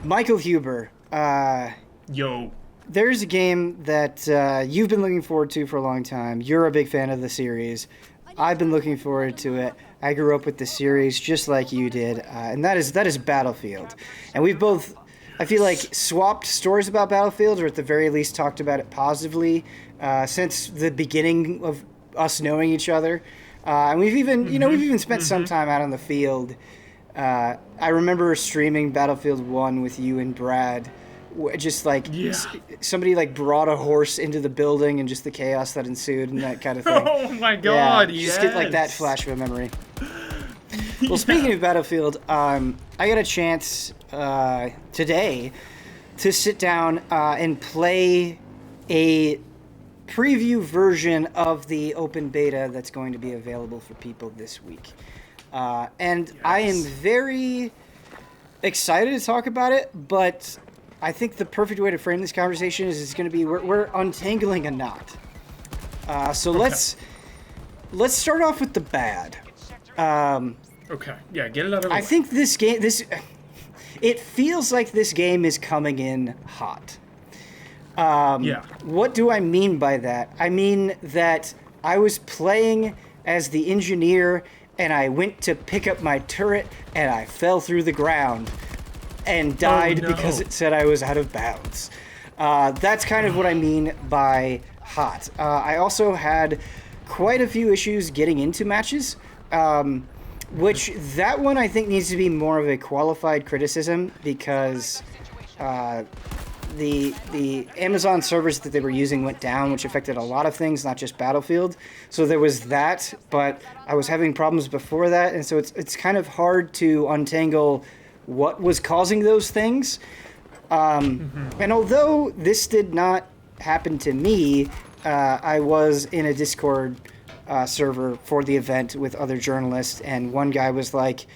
Michael Huber, Yo. there's a game that you've been looking forward to for a long time. You're a big fan of the series. I've been looking forward to it. I grew up with the series just like you did, and that is Battlefield. And we've both, I feel like, swapped stories about Battlefield, or at the very least talked about it positively since the beginning of us knowing each other. And we've even, we've even spent some time out on the field. I remember streaming Battlefield 1 with you and Brad. Just like somebody like brought a horse into the building and just the chaos that ensued and that kind of thing. Oh my god, yeah, just get like that flash of a memory. Well, speaking of Battlefield, I got a chance today to sit down and play a preview version of the open beta that's going to be available for people this week. And I am very excited to talk about it, but I think the perfect way to frame this conversation is it's going to be we're untangling a knot. So let's start off with the bad. Okay, yeah, get it out of the way. I think this game, it feels like this game is coming in hot. What do I mean by that? I mean that I was playing as the engineer and I went to pick up my turret and I fell through the ground and died because it said I was out of bounds. That's kind of what I mean by hot. I also had quite a few issues getting into matches, which that one I think needs to be more of a qualified criticism because the Amazon servers that they were using went down, which affected a lot of things, not just Battlefield. So there was that, but I was having problems before that, and so it's kind of hard to untangle what was causing those things. And although this did not happen to me, I was in a Discord server for the event with other journalists, and one guy was like,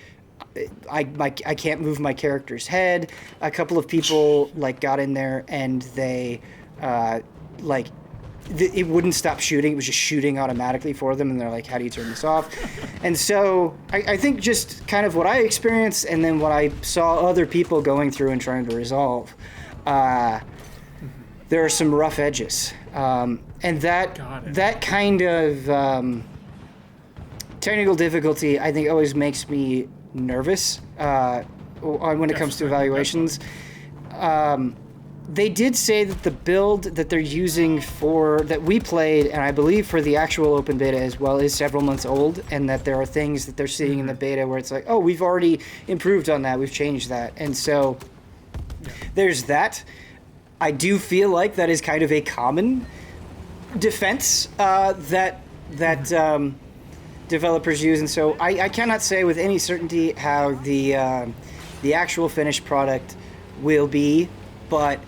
I can't move my character's head. A couple of people like got in there and they it wouldn't stop shooting. It was just shooting automatically for them, and they're like, how do you turn this off? And so I think just kind of what I experienced and then what I saw other people going through and trying to resolve, there are some rough edges. And that kind of technical difficulty, I think, always makes me nervous when it comes to evaluations. They did say that the build that they're using that we played, and I believe for the actual open beta as well, is several months old, and that there are things that they're seeing in the beta where it's like, oh, we've already improved on that, we've changed that. And so there's that. I do feel like that is kind of a common defense that developers use, and so I cannot say with any certainty how the actual finished product will be, but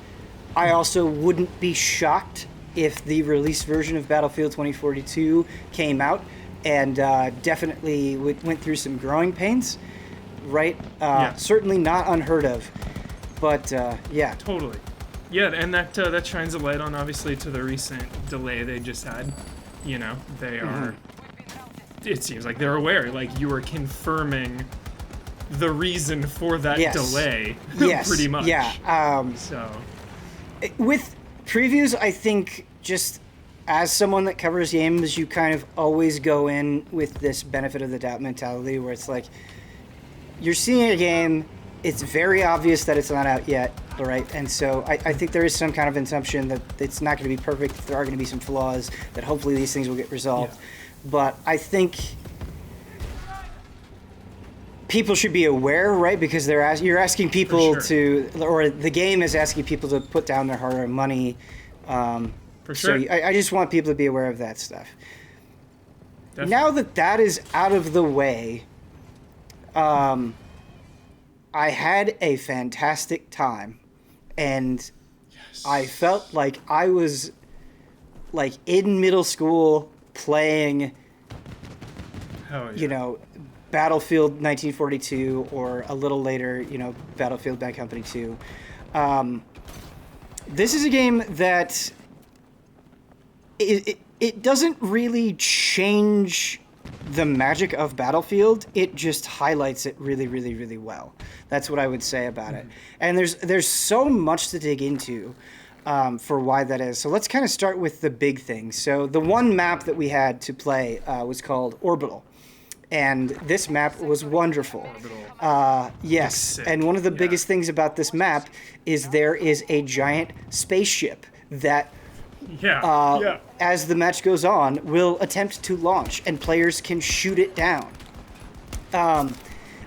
I also wouldn't be shocked if the release version of Battlefield 2042 came out and definitely went through some growing pains, right? Certainly not unheard of, but yeah. Totally. Yeah, and that shines a light on, obviously, to the recent delay they just had. You know, they are... It seems like they're aware, like you are confirming the reason for that delay, pretty much. Yeah. So, with previews, I think just as someone that covers games, you kind of always go in with this benefit of the doubt mentality, where it's like you're seeing a game, it's very obvious that it's not out yet, all right? And so I think there is some kind of assumption that it's not going to be perfect, that there are going to be some flaws, that hopefully these things will get resolved. Yeah. But I think people should be aware, right? Because you're asking people or the game is asking people to put down their hard-earned money. For sure. So I just want people to be aware of that stuff. Definitely. Now that is out of the way, I had a fantastic time, and I felt like I was like in middle school playing, Battlefield 1942, or a little later, Battlefield Bad Company 2. This is a game that it doesn't really change the magic of Battlefield. It just highlights it really, really, really well. That's what I would say about it. And there's so much to dig into for why that is. So let's kind of start with the big things. So the one map that we had to play was called Orbital. And this map was wonderful. Yes, and one of the biggest things about this map is there is a giant spaceship that, as the match goes on, will attempt to launch, and players can shoot it down.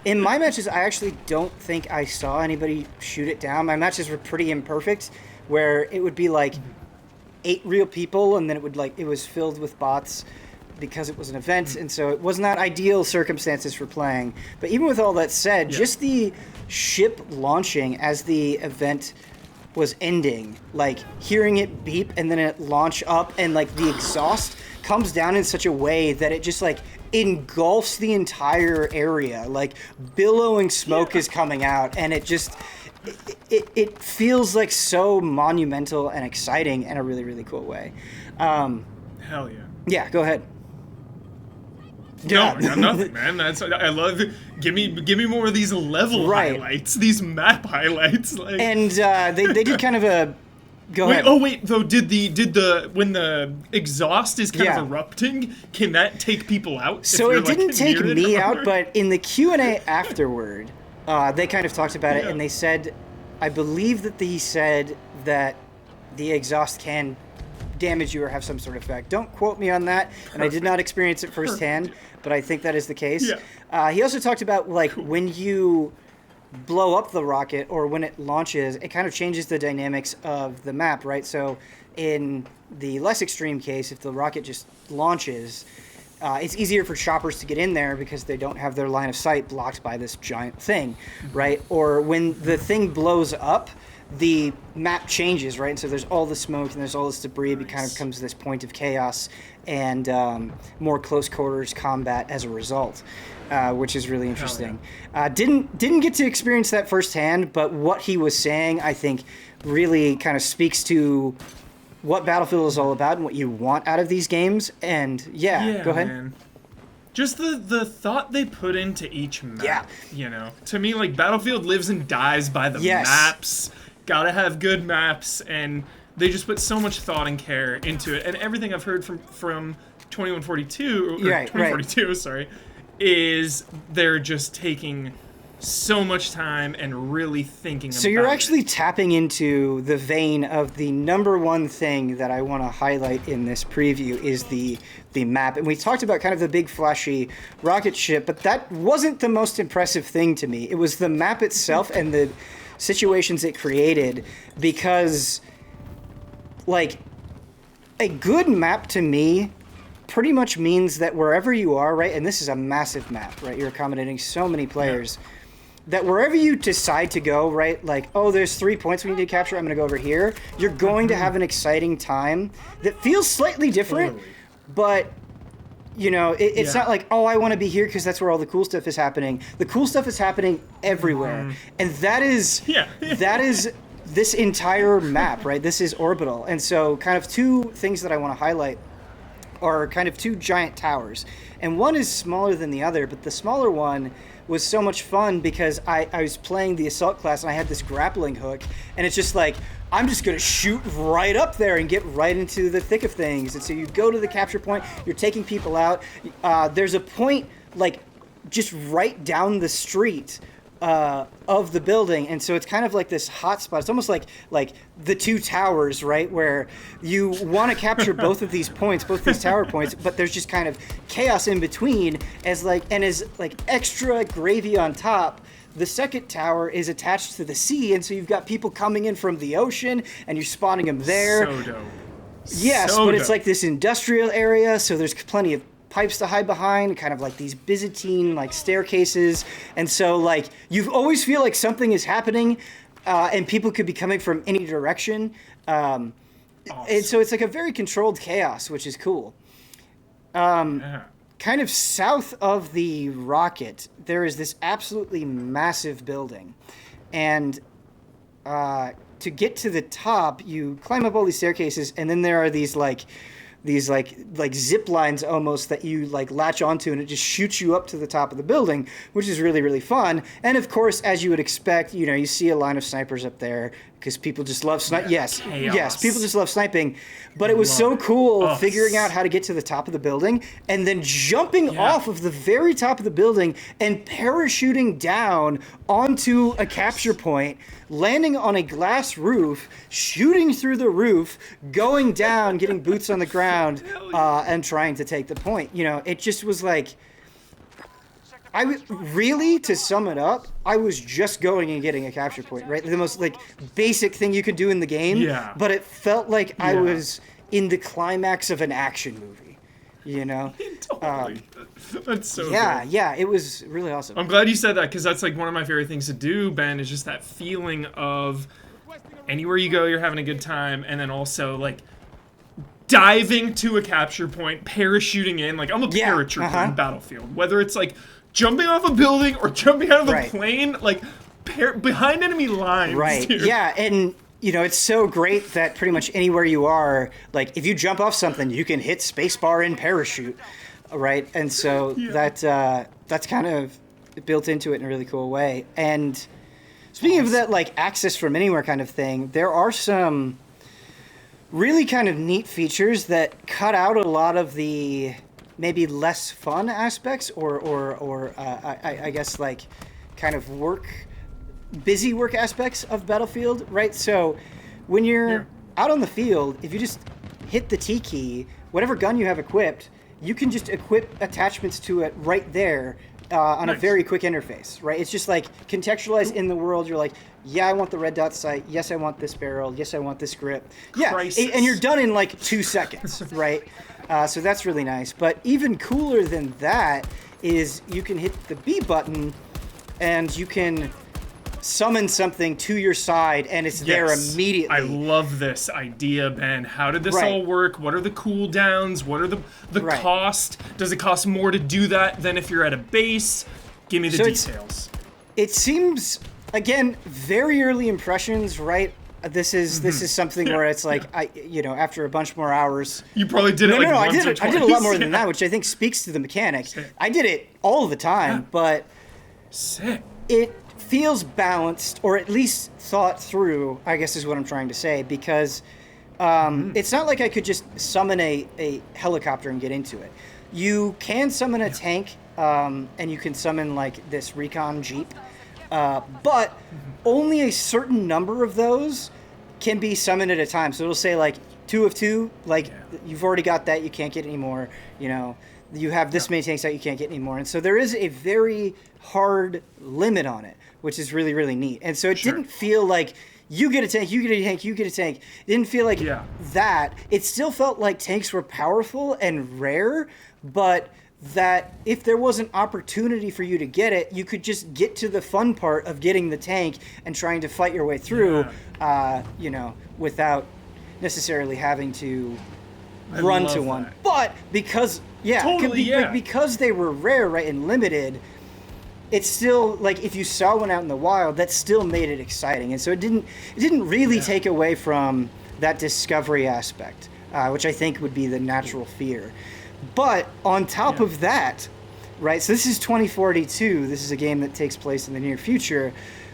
In my matches, I actually don't think I saw anybody shoot it down. My matches were pretty imperfect, where it would be like 8 real people, and then it was filled with bots, because it was an event, and so it was not ideal circumstances for playing. But even with all that said, just the ship launching as the event was ending, like hearing it beep and then it launch up, and like the exhaust comes down in such a way that it just like engulfs the entire area, like billowing smoke is coming out, and it just it feels like so monumental and exciting in a really, really cool way. Hell yeah. Yeah, go ahead. No, I got nothing, man. I love it. Give me more of these level highlights, these map highlights. Like. And they did kind of a. Go ahead. Oh wait, though, did the when the exhaust is kind of erupting, can that take people out? So it didn't take me out, but in the Q&A afterward, they kind of talked about it, and they said, I believe that he said that the exhaust can damage you or have some sort of effect. Don't quote me on that, and I did not experience it firsthand, but I think that is the case. He also talked about like when you blow up the rocket or when it launches, it kind of changes the dynamics of the map, right? So in the less extreme case, if the rocket just launches, it's easier for choppers to get in there because they don't have their line of sight blocked by this giant thing, right? Or when the thing blows up, the map changes, right? And so there's all the smoke and there's all this debris. It kind of comes to this point of chaos and more close quarters combat as a result, which is really interesting. Didn't get to experience that firsthand, but what he was saying, I think, really kind of speaks to what Battlefield is all about and what you want out of these games. And go ahead. Man. Just the thought they put into each map, you know. To me, like, Battlefield lives and dies by the maps. Gotta have good maps, and they just put so much thought and care into it. And everything I've heard from 2042, sorry, is they're just taking so much time and really thinking about it. So you're actually tapping into the vein of the number one thing that I want to highlight in this preview is the map. And we talked about kind of the big flashy rocket ship, but that wasn't the most impressive thing to me. It was the map itself and the situations it created, because like a good map to me pretty much means that wherever you are, right, and this is a massive map, right, you're accommodating so many players, that wherever you decide to go, right, like, oh, there's 3 points we need to capture, I'm going to go over here, you're going to have an exciting time that feels slightly different, but you know, it's not like, oh, I want to be here because that's where all the cool stuff is happening. The cool stuff is happening everywhere. And that is that is this entire map, right? This is Orbital. And so kind of two things that I want to highlight are kind of two giant towers. And one is smaller than the other, but the smaller one was so much fun because I was playing the assault class and I had this grappling hook, and it's just like, I'm just going to shoot right up there and get right into the thick of things. And so you go to the capture point, you're taking people out. There's a point like just right down the street of the building, and so it's kind of like this hot spot. It's almost like the two towers, right, where you want to capture both of these points, both these tower points, but there's just kind of chaos in between as extra gravy on top. The second tower is attached to the sea, and so you've got people coming in from the ocean, and you're spotting them there. So dope. Yes, but it's like this industrial area, so there's plenty of pipes to hide behind, kind of like these Byzantine like staircases, and so like you always feel like something is happening, and people could be coming from any direction, awesome. And so it's like a very controlled chaos, which is cool. Kind of south of the rocket, there is this absolutely massive building, and to to get to the top, you climb up all these staircases, and then there are these zip lines almost that you like latch onto, and it just shoots you up to the top of the building, which is really, really fun. And of course, as you would expect, you know, you see a line of snipers up there because people just love yes, people just love sniping. But it was so cool figuring out how to get to the top of the building and then jumping off of the very top of the building and parachuting down onto a capture point, landing on a glass roof, shooting through the roof, going down, getting boots on the ground, and trying to take the point. You know, it just was like, really, to sum it up, I was just going and getting a capture point, right? The most like basic thing you could do in the game. Yeah. But it felt like I was in the climax of an action movie, you know? Totally. That's so good. Yeah, it was really awesome. I'm glad you said that, because that's like one of my favorite things to do, Ben, is just that feeling of anywhere you go, you're having a good time, and then also like diving to a capture point, parachuting in. Like, I'm a paratrooper in Battlefield. Whether it's like jumping off a building or jumping out of a plane, like behind enemy lines. Right. Dude. Yeah, and you know, it's so great that pretty much anywhere you are, like if you jump off something, you can hit spacebar and parachute, right? And so that's kind of built into it in a really cool way. And speaking of that, like access from anywhere kind of thing, there are some really kind of neat features that cut out a lot of the maybe less fun aspects or I guess like kind of busy work aspects of Battlefield, right? So when you're out on the field, if you just hit the T key, whatever gun you have equipped, you can just equip attachments to it right there on a very quick interface, right? It's just like contextualized in the world. You're like, yeah, I want the red dot sight. Yes, I want this barrel. Yes, I want this grip. Yeah, and you're done in like 2 seconds, right? So that's really nice. But even cooler than that is you can hit the B button and you can summon something to your side and it's there immediately. I love this idea, Ben. How did this all work? What are the cooldowns? What are the cost? Does it cost more to do that than if you're at a base? Give me the details. It seems, again, very early impressions, right? This is something where it's like after a bunch more hours. You probably did it once or twice. I did a lot more than that, which I think speaks to the mechanics. I did it all the time, but it feels balanced, or at least thought through, I guess is what I'm trying to say, because it's not like I could just summon a helicopter and get into it. You can summon a tank, and you can summon like this recon jeep, but only a certain number of those can be summoned at a time. So it'll say like 2 of 2, like you've already got that, you can't get any more, you know. You have this many tanks out, you can't get any more. And so there is a very hard limit on it, which is really, really neat. And so it didn't feel like you get a tank, you get a tank, you get a tank. It didn't feel like that. It still felt like tanks were powerful and rare, but that if there was an opportunity for you to get it, you could just get to the fun part of getting the tank and trying to fight your way through, without necessarily having to run to one. But because because they were rare, right, and limited, it's still like if you saw one out in the wild, that still made it exciting. And so it didn't really take away from that discovery aspect, which I think would be the natural fear. But on top of that, right, so this is 2042. This is a game that takes place in the near future.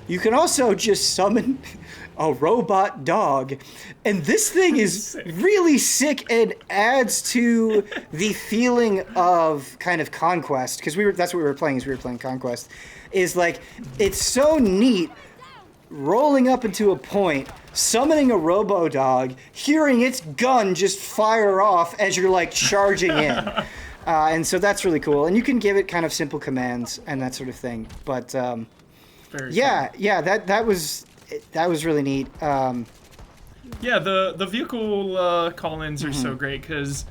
You can also just summon a robot dog. And this thing is really sick and adds to the feeling of kind of Conquest. Because that's what we were playing, is we were playing Conquest. Is like, it's so neat rolling up into a point, summoning a robo-dog, hearing its gun just fire off as you're like charging in. And so that's really cool. And you can give it kind of simple commands and that sort of thing. But that was really neat. The vehicle call-ins are so great because,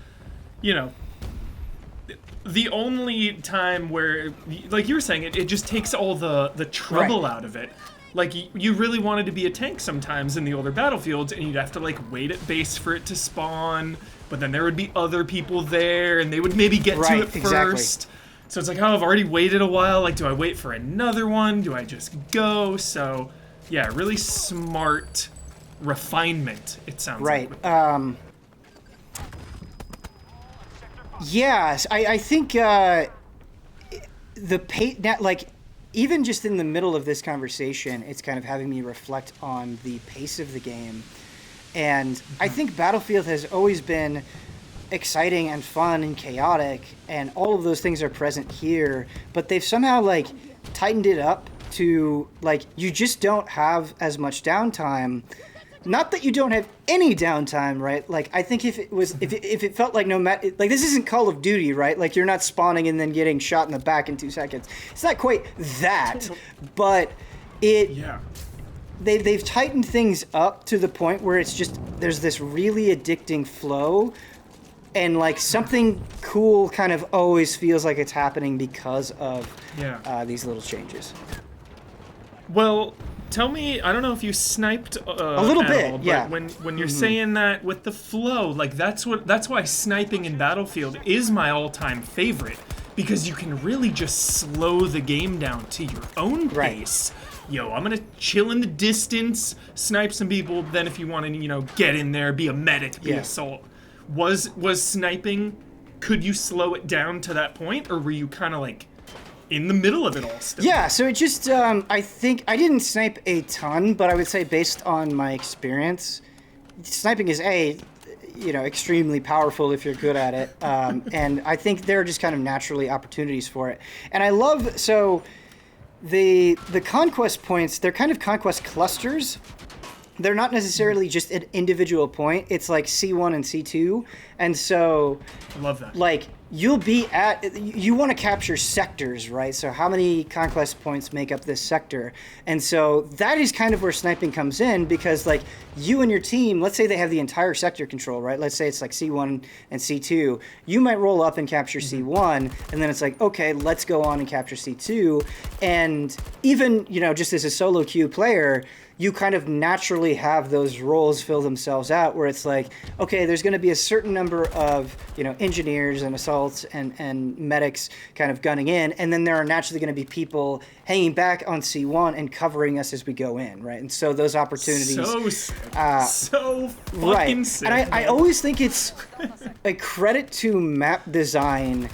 the only time where, like you were saying, it just takes all the trouble out of it. Like, you really wanted to be a tank sometimes in the older Battlefields, and you'd have to, like, wait at base for it to spawn, but then there would be other people there, and they would maybe get to it first. So it's like, oh, I've already waited a while. Like, do I wait for another one? Do I just go? So, yeah, really smart refinement, it sounds Right. like. Yes, I think the pace, like, even just in the middle of this conversation, it's kind of having me reflect on the pace of the game. And I think Battlefield has always been exciting and fun and chaotic, and all of those things are present here, but they've somehow, like, tightened it up to, like, you just don't have as much downtime. Not that you don't have any downtime, right? Like, I think if it felt like no matter, like, this isn't Call of Duty, right? Like, you're not spawning and then getting shot in the back in 2 seconds. It's not quite that, but they've tightened things up to the point where it's just, there's this really addicting flow, and, like, something cool kind of always feels like it's happening because of these little changes. Well, tell me, I don't know if you sniped a little bit, all, but yeah. when you're saying that with the flow, like, that's why sniping in Battlefield is my all-time favorite, because you can really just slow the game down to your own pace. Yo, I'm gonna chill in the distance, snipe some people, then if you want to, get in there, be a medic, be assault. Was sniping, could you slow it down to that point, or were you kind of, like, in the middle of it all still? Yeah, so it just, I think, I didn't snipe a ton, but I would say based on my experience, sniping is extremely powerful if you're good at it, and I think there are just kind of naturally opportunities for it. And I love, so the conquest points, they're kind of conquest clusters. They're not necessarily just an individual point. It's like C1 and C2, and so I love that. Like, you want to capture sectors, right? So how many conquest points make up this sector? And so that is kind of where sniping comes in, because, like, you and your team, let's say they have the entire sector control, right? Let's say it's like C1 and C2. You might roll up and capture C1, and then it's like, okay, let's go on and capture C2. And even, just as a solo queue player, you kind of naturally have those roles fill themselves out, where it's like, okay, there's going to be a certain number of, engineers and assaults and medics kind of gunning in, and then there are naturally going to be people hanging back on C1 and covering us as we go in, right? And so those opportunities... So fucking sick. And I always think it's a credit to map design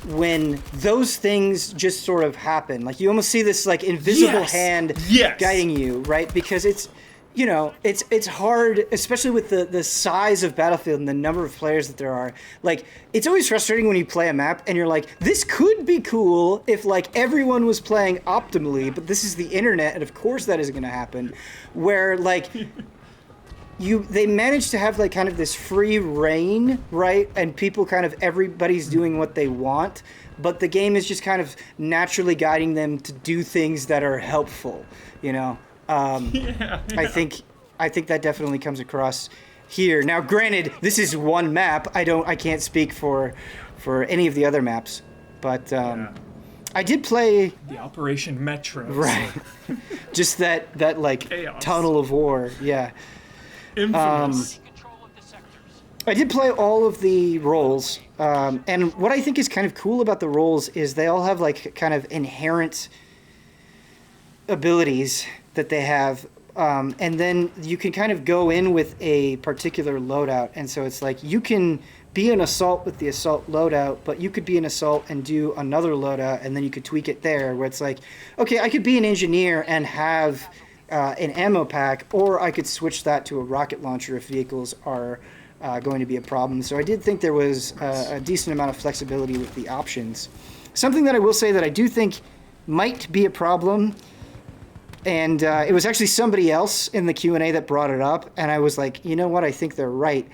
when those things just sort of happen. Like, you almost see this, like, invisible hand guiding you, right? Because it's, it's hard, especially with the size of Battlefield and the number of players that there are. Like, it's always frustrating when you play a map and you're like, this could be cool if, like, everyone was playing optimally, but this is the internet, and of course that isn't going to happen. Where, like... they managed to have, like, kind of this free reign, right? And people everybody's doing what they want, but the game is just kind of naturally guiding them to do things that are helpful, I think that definitely comes across here. Now, granted, this is one map. I can't speak for any of the other maps, but I did play the Operation Metro. Right. Just that like Chaos. tunnel of war. Yeah. Infamous. I did play all of the roles, and what I think is kind of cool about the roles is they all have, like, kind of inherent abilities that they have, and then you can kind of go in with a particular loadout, and so it's like you can be an assault with the assault loadout, but you could be an assault and do another loadout, and then you could tweak it there, where it's like, okay, I could be an engineer and have an ammo pack, or I could switch that to a rocket launcher if vehicles are going to be a problem. So I did think there was a decent amount of flexibility with the options. Something that I will say that I do think might be a problem, and it was actually somebody else in the Q&A that brought it up, and I was like, you know what, I think they're right.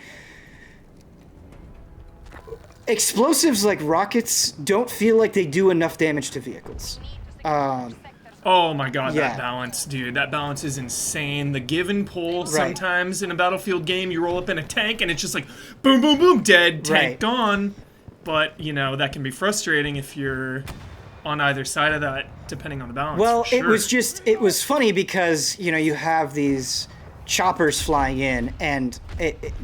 Explosives like rockets don't feel like they do enough damage to vehicles. Oh my god, that balance, dude. That balance is insane. The give and pull sometimes in a Battlefield game, you roll up in a tank and it's just like, boom, boom, boom, dead, tank gone. But, that can be frustrating if you're on either side of that, depending on the balance. Well, sure. it was funny because, you have these choppers flying in, and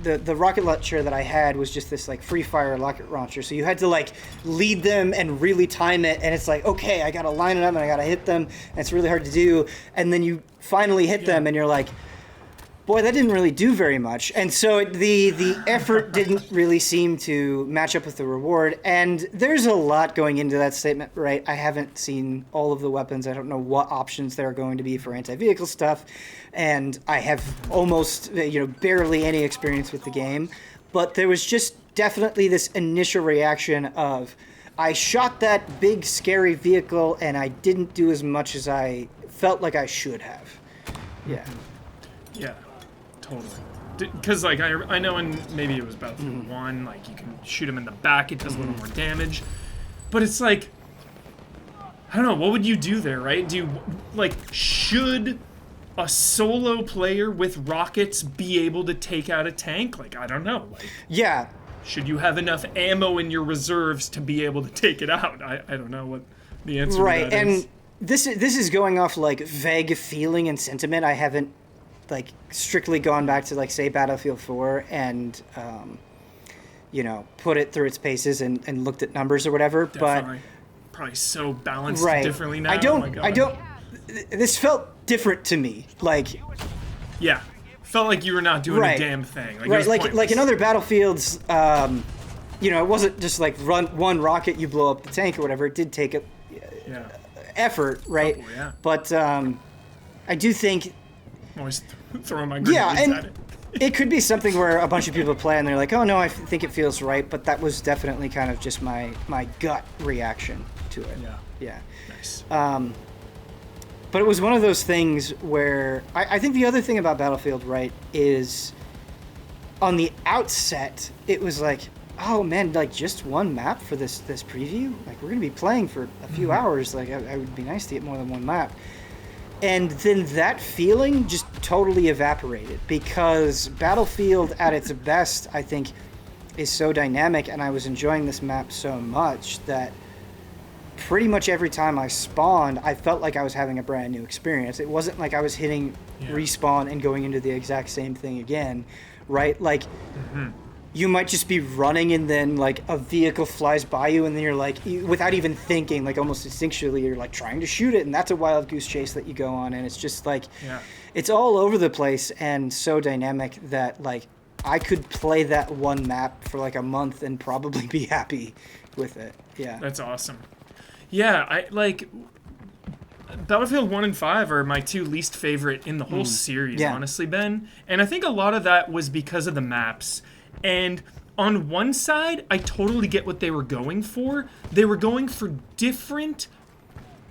the rocket launcher that I had was just this, like, free fire rocket launcher, so you had to, like, lead them and really time it, and it's like, okay, I gotta line it up and I gotta hit them, and it's really hard to do, and then you finally hit them and you're like, boy, that didn't really do very much. And so the effort didn't really seem to match up with the reward. And there's a lot going into that statement, right? I haven't seen all of the weapons. I don't know what options there are going to be for anti-vehicle stuff. And I have almost, barely any experience with the game. But there was just definitely this initial reaction of, I shot that big, scary vehicle, and I didn't do as much as I felt like I should have. Yeah. Yeah, totally. Because, like, I know in maybe it was Battlefield 1, like, you can shoot him in the back, it does a little more damage. But it's like, I don't know, what would you do there, right? Should a solo player with rockets be able to take out a tank? Like, I don't know. Like, yeah. Should you have enough ammo in your reserves to be able to take it out? I don't know what the answer to that is. Right, and this is going off, like, vague feeling and sentiment. I haven't, like, strictly gone back to, like, say, Battlefield 4 and, put it through its paces and looked at numbers or whatever. Definitely. But probably so balanced differently now. This felt different to me. Like, yeah. Felt like you were not doing a damn thing. Like in other Battlefields, it wasn't just like run one rocket, you blow up the tank or whatever. It did take effort, right? Couple, yeah. But I do think... I'm always throwing my grenades at it. It could be something where a bunch of people play and they're like, oh no, I think it feels right, but that was definitely kind of just my gut reaction to it. Yeah. Nice. But it was one of those things where I think the other thing about Battlefield, right, is on the outset, it was like, oh man, like just one map for this preview? Like we're going to be playing for a few hours. Like it would be nice to get more than one map. And then that feeling just totally evaporated because Battlefield at its best, I think, is so dynamic, and I was enjoying this map so much that pretty much every time I spawned, I felt like I was having a brand new experience. It wasn't like I was hitting respawn and going into the exact same thing again, right? Like, you might just be running and then, like, a vehicle flies by you and then you're, like, without even thinking, like, almost instinctually, you're, like, trying to shoot it, and that's a wild goose chase that you go on, and it's just, like, it's all over the place and so dynamic that, like, I could play that one map for, like, a month and probably be happy with it. Yeah. That's awesome. Yeah, Battlefield 1 and 5 are my two least favorite in the whole series, honestly, Ben. And I think a lot of that was because of the maps. And on one side, I totally get what they were going for. They were going for different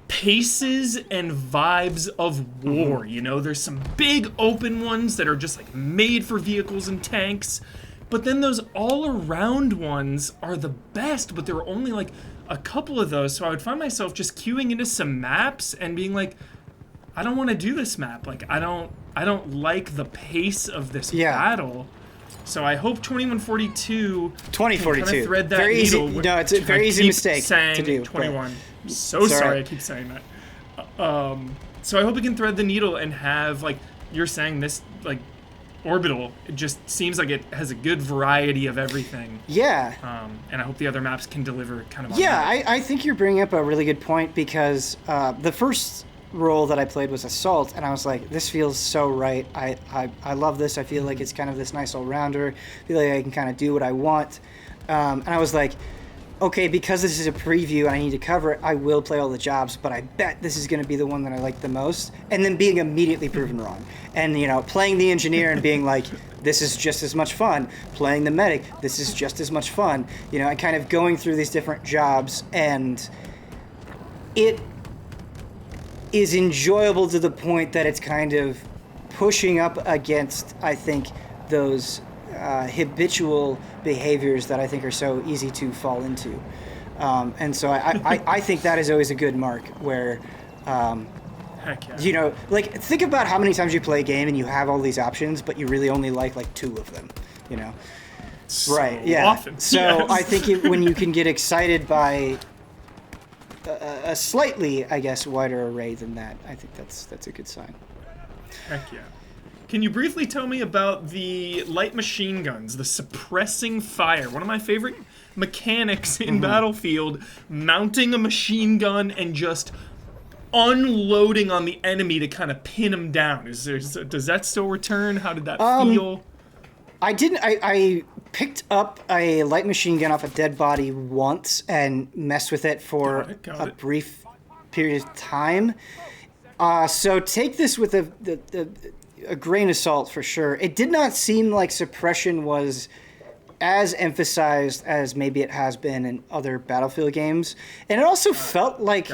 paces and vibes of war, There's some big open ones that are just, like, made for vehicles and tanks. But then those all-around ones are the best, but there were only, like, a couple of those, so I would find myself just queuing into some maps and being like, I don't want to do this map. Like, I don't like the pace of this battle. So I hope 2042 kind of thread that very needle. Easy. No, it's a very easy mistake to do. 21. I'm so sorry I keep saying that. So I hope it can thread the needle and have, like, you're saying this, like, Orbital, it just seems like it has a good variety of everything. Yeah. And I hope the other maps can deliver kind of on that. I think you're bringing up a really good point because the first role that I played was Assault, and I was like, this feels so right. I love this. I feel like it's kind of this nice all-rounder. I feel like I can kind of do what I want. And I was like, okay, because this is a preview and I need to cover it, I will play all the jobs, but I bet this is going to be the one that I like the most. And then being immediately proven wrong. And, playing the engineer and being like, this is just as much fun. Playing the medic, this is just as much fun. And kind of going through these different jobs, and it is enjoyable to the point that it's kind of pushing up against, I think, those habitual behaviors that I think are so easy to fall into. And so I think that is always a good mark where, Heck yeah. Like, think about how many times you play a game and you have all these options, but you really only like two of them, So right, yeah. Often. So yes. I think when you can get excited by a slightly, I guess, wider array than that, I think that's a good sign. Heck yeah. Can you briefly tell me about the light machine guns, the suppressing fire? One of my favorite mechanics in Battlefield, mounting a machine gun and just unloading on the enemy to kind of pin him down. Does that still return? How did that feel? I didn't. I picked up a light machine gun off a dead body once and messed with it for Got it. brief period of time. So take this with a grain of salt for sure. It did not seem like suppression was as emphasized as maybe it has been in other Battlefield games. And it also felt like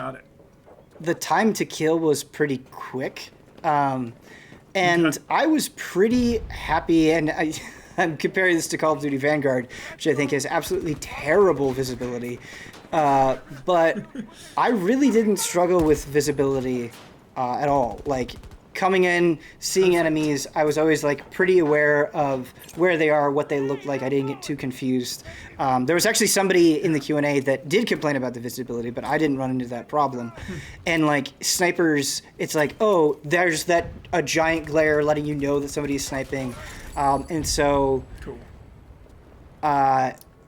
the time to kill was pretty quick. And I was pretty happy, and I'm comparing this to Call of Duty Vanguard, which I think has absolutely terrible visibility. But I really didn't struggle with visibility at all. Like, coming in, seeing enemies, I was always like pretty aware of where they are, what they look like. I didn't get too confused. There was actually somebody in the Q&A that did complain about the visibility, but I didn't run into that problem. And like snipers, it's like, oh, there's a giant glare letting you know that somebody is sniping. And so Cool.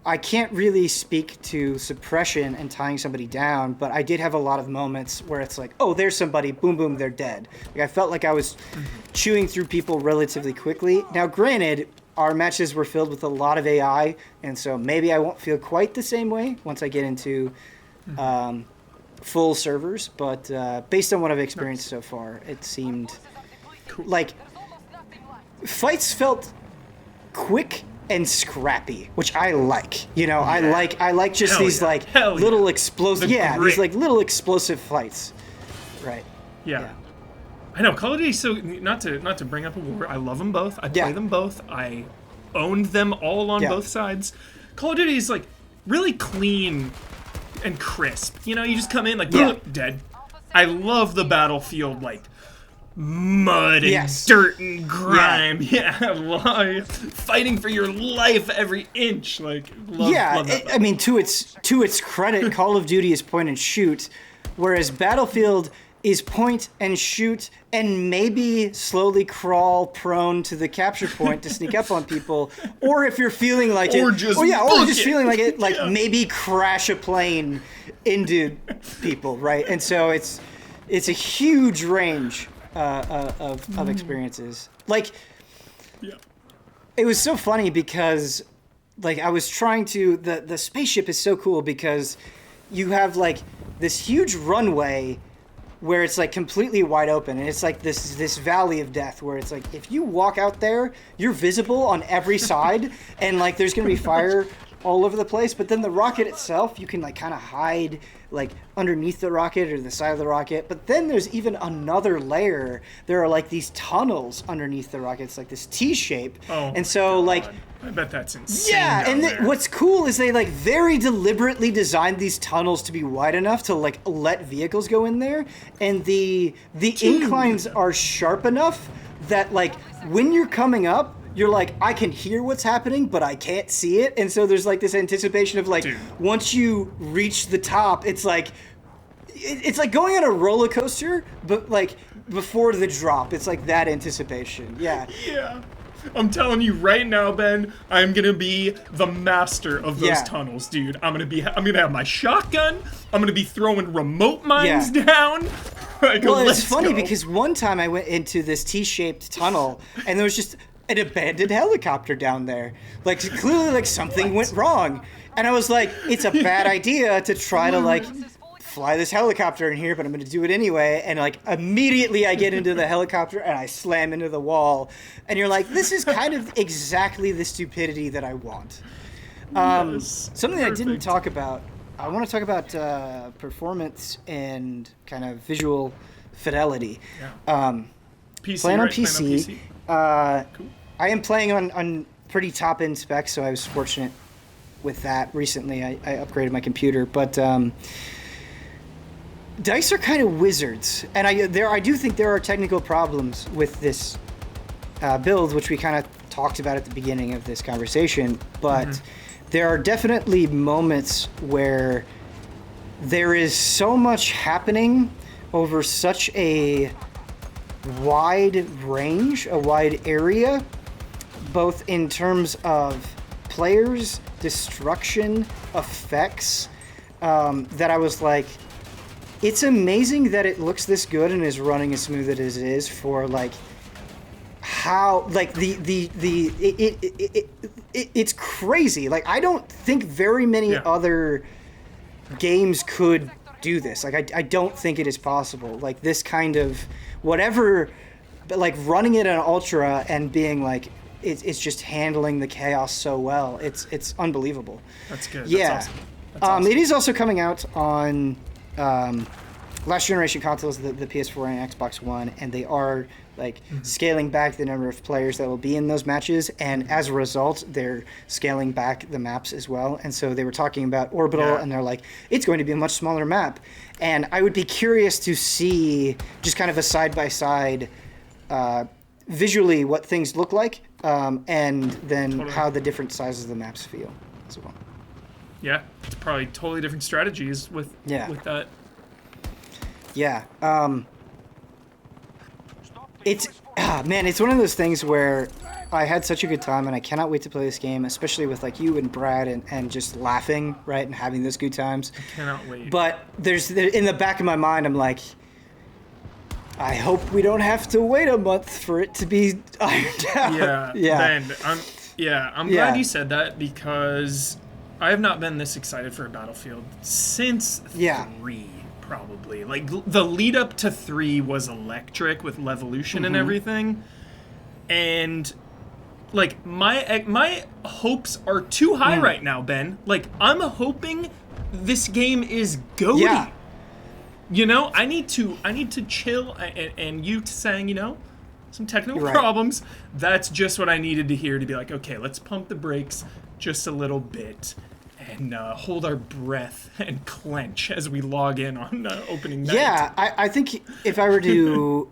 I can't really speak to suppression and tying somebody down, but I did have a lot of moments where it's like, oh, there's somebody, boom, boom, they're dead. Like, I felt like I was chewing through people relatively quickly. Now, granted, our matches were filled with a lot of AI, and so maybe I won't feel quite the same way once I get into full servers, but based on what I've experienced so far, it seemed like fights felt quick and scrappy, which I like. You know, I like just Hell these yeah. like Hell little yeah. explosive, The grit. these like little explosive fights, right? Yeah. I know Call of Duty. So not to bring up a war, I love them both. I play them both. I owned them all on both sides. Call of Duty is like really clean and crisp. You know, you just come in like dead. I love the Battlefield like mud and dirt and grime. Yeah, fighting for your life every inch. Like, love that. I mean, to its credit, Call of Duty is point and shoot, whereas Battlefield is point and shoot and maybe slowly crawl prone to the capture point to sneak up on people, or if you're feeling like feeling like it, like maybe crash a plane into people, right? And so it's a huge range of experiences. Like, it was so funny because, like, I was trying to, the spaceship is so cool because you have like this huge runway where it's like completely wide open, and it's like this valley of death where it's like if you walk out there, you're visible on every side, and like there's gonna be fire all over the place. But then the rocket itself, you can like kind of hide like underneath the rocket or the side of the rocket. But then there's even another layer. There are like these tunnels underneath the rocket. It's like this T shape. Oh, and so like I bet that's insane. yeah, and what's cool is they like very deliberately designed these tunnels to be wide enough to like let vehicles go in there, and the inclines are sharp enough that like when you're coming up, you're like, I can hear what's happening, but I can't see it. And so there's like this anticipation of like, once you reach the top, it's like going on a roller coaster, but like before the drop. It's like that anticipation. Yeah. Yeah. I'm telling you right now, Ben, I'm gonna be the master of those tunnels, dude. I'm gonna have my shotgun. I'm gonna be throwing remote mines down. Like, well, it's funny because one time I went into this T-shaped tunnel, and there was just an abandoned helicopter down there. Like, clearly, like, something went wrong. And I was like, it's a bad idea to try to, like, fly this helicopter in here, but I'm going to do it anyway. And, like, immediately I get into the helicopter and I slam into the wall. And you're like, this is kind of exactly the stupidity that I want. Something I didn't talk about, I want to talk about performance and kind of visual fidelity. PC, playing on right? PC. Cool. I am playing on pretty top-end specs, so I was fortunate with that. Recently, I upgraded my computer, but DICE are kind of wizards, and I do think there are technical problems with this build, which we kind of talked about at the beginning of this conversation, but there are definitely moments where there is so much happening over such a wide range, a wide area, both in terms of players, destruction, effects, that I was like, it's amazing that it looks this good and is running as smooth as it is for like how like it's crazy. Like I don't think very many other games could do this. Like I don't think it is possible. Like this kind of whatever, but like running it on ultra and being like it's just handling the chaos so well. It's unbelievable. That's good. Yeah. That's awesome. That's awesome. It is also coming out on last generation consoles, the PS4 and Xbox One, and they are like scaling back the number of players that will be in those matches, and as a result, they're scaling back the maps as well. And so they were talking about Orbital, and they're like, it's going to be a much smaller map. And I would be curious to see just kind of a side-by-side visually what things look like, and then how the different sizes of the maps feel as well. Yeah, it's probably totally different strategies with that. Yeah. It's it's one of those things where I had such a good time, and I cannot wait to play this game, especially with like you and Brad and just laughing, right, and having those good times. I cannot wait. But there's in the back of my mind, I'm like, I hope we don't have to wait a month for it to be ironed out. Ben, I'm glad you said that, because I have not been this excited for a Battlefield since 3, probably. Like, the lead up to 3 was electric with Levolution and everything. And, like, my hopes are too high right now, Ben. Like, I'm hoping this game is goaty. Yeah. You know, I need to chill, and you saying, some technical problems, that's just what I needed to hear to be like, okay, let's pump the brakes just a little bit and hold our breath and clench as we log in on opening night. Yeah, I think if I were to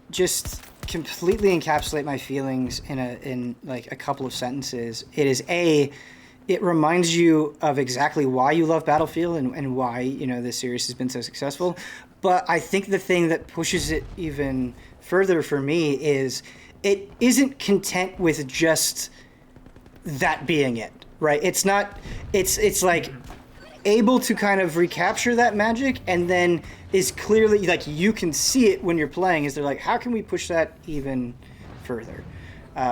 just completely encapsulate my feelings in like a couple of sentences, it is it reminds you of exactly why you love Battlefield and why, this series has been so successful. But I think the thing that pushes it even further for me is it isn't content with just that being it, right? It's not, it's like able to kind of recapture that magic, and then is clearly, like, you can see it when you're playing, is they're like, how can we push that even further?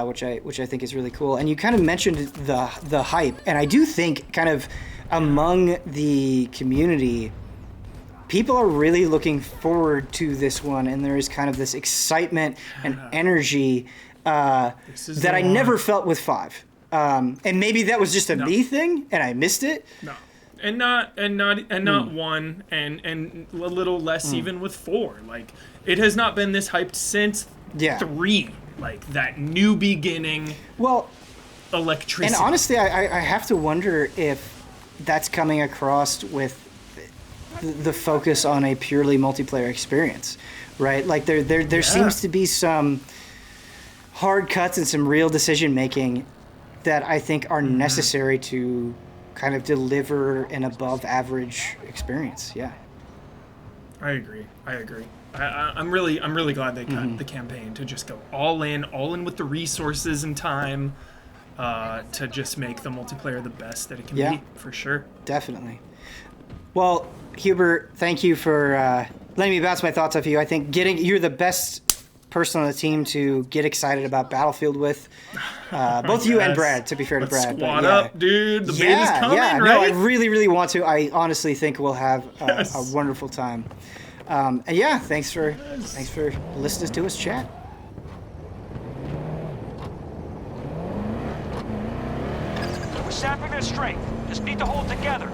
Which I think is really cool. And you kind of mentioned the hype, and I do think kind of among the community, people are really looking forward to this one, and there is kind of this excitement and energy that I never felt with 5. And maybe that was just a me thing, and I missed it. No, and not 1, and a little less even with 4. Like, it has not been this hyped since 3. Like, that new beginning, electricity. And honestly, I have to wonder if that's coming across with the focus on a purely multiplayer experience, right? Like, there seems to be some hard cuts and some real decision making that I think are necessary to kind of deliver an above average experience. Yeah. I agree. I'm really glad they cut the campaign to just go all in with the resources and time to just make the multiplayer the best that it can be, for sure. Definitely. Well, Hubert, thank you for letting me bounce my thoughts off you. I think you're the best person on the team to get excited about Battlefield with. Both you and Brad, to be fair to Brad. Squad up, dude. The beta's coming, right? No, I really, really want to. I honestly think we'll have a wonderful time. And thanks for listening to us chat. We're sapping their strength. Just need to hold together.